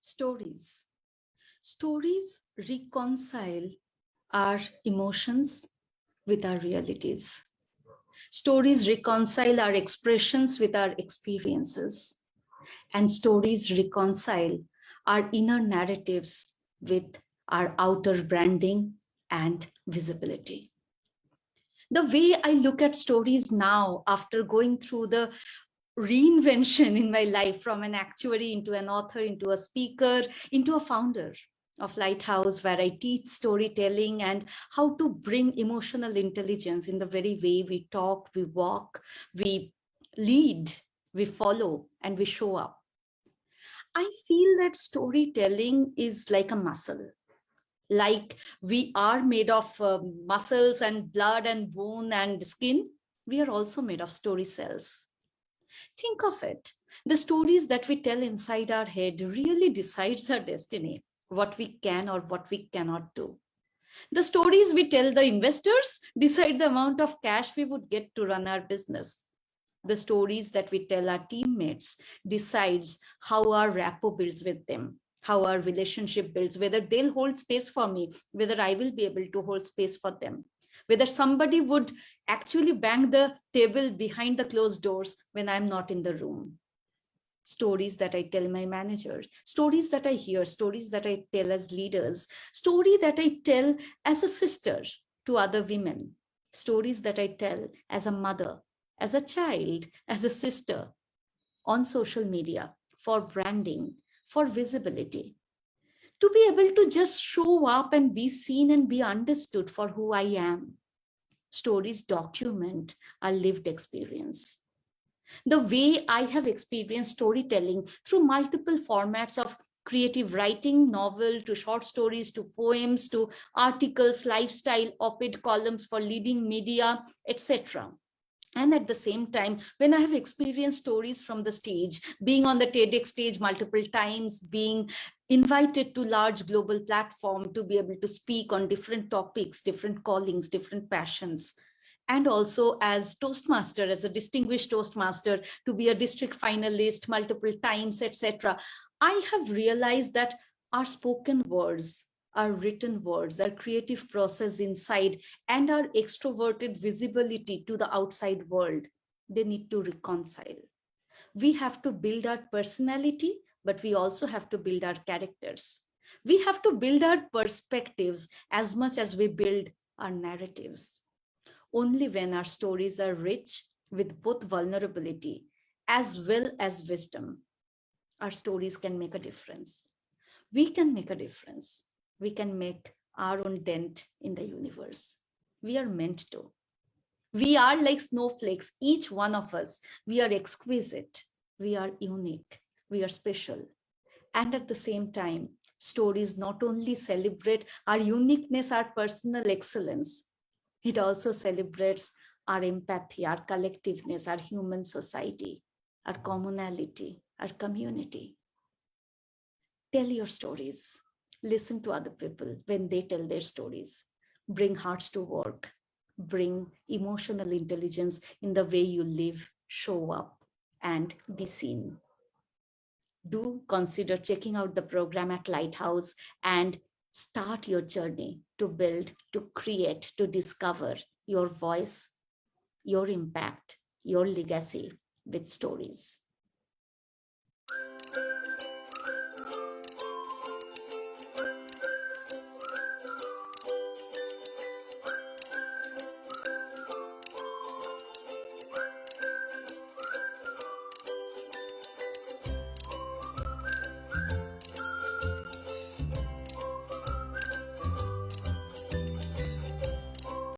Stories. Stories reconcile our emotions with our realities. Stories reconcile our expressions with our experiences. And stories reconcile our inner narratives with our outer branding and visibility. The way I look at stories now, after going through the reinvention in my life from an actuary into an author, into a speaker, into a founder of Lighthouse, where I teach storytelling and how to bring emotional intelligence in the very way we talk, we walk, we lead, we follow, and we show up. I feel that storytelling is like a muscle. Like we are made of muscles and blood and bone and skin, we are also made of story cells. Think of it. The stories that we tell inside our head really decides our destiny, what we can or what we cannot do. The stories we tell the investors decide the amount of cash we would get to run our business. The stories that we tell our teammates decides how our rapport builds with them, how our relationship builds, whether they'll hold space for me, whether I will be able to hold space for them, whether somebody would actually bang the table behind the closed doors when I'm not in the room. Stories that I tell my manager, stories that I hear, stories that I tell as leaders, story that I tell as a sister to other women, stories that I tell as a mother, as a child, as a sister, on social media, for branding, for visibility. To be able to just show up and be seen and be understood for who I am. Stories document our lived experience. The way I have experienced storytelling through multiple formats of creative writing, novel to short stories, to poems, to articles, lifestyle, op-ed columns for leading media, etc. And at the same time, when I have experienced stories from the stage, being on the TEDx stage multiple times, being invited to large global platform to be able to speak on different topics, different callings, different passions, and also as Toastmaster, as a distinguished Toastmaster, to be a district finalist multiple times, etc. I have realized that our spoken words, our written words, our creative process inside, and our extroverted visibility to the outside world, they need to reconcile. We have to build our personality, but we also have to build our characters. We have to build our perspectives as much as we build our narratives. Only when our stories are rich with both vulnerability as well as wisdom, our stories can make a difference. We can make a difference. We can make our own dent in the universe. We are meant to. We are like snowflakes, each one of us. We are exquisite. We are unique. We are special. And at the same time, stories not only celebrate our uniqueness, our personal excellence, it also celebrates our empathy, our collectiveness, our human society, our commonality, our community. Tell your stories. Listen to other people when they tell their stories. Bring hearts to work. Bring emotional intelligence in the way you live, show up, and be seen. Do consider checking out the program at Lighthouse and start your journey to build, to create, to discover your voice, your impact, your legacy with stories.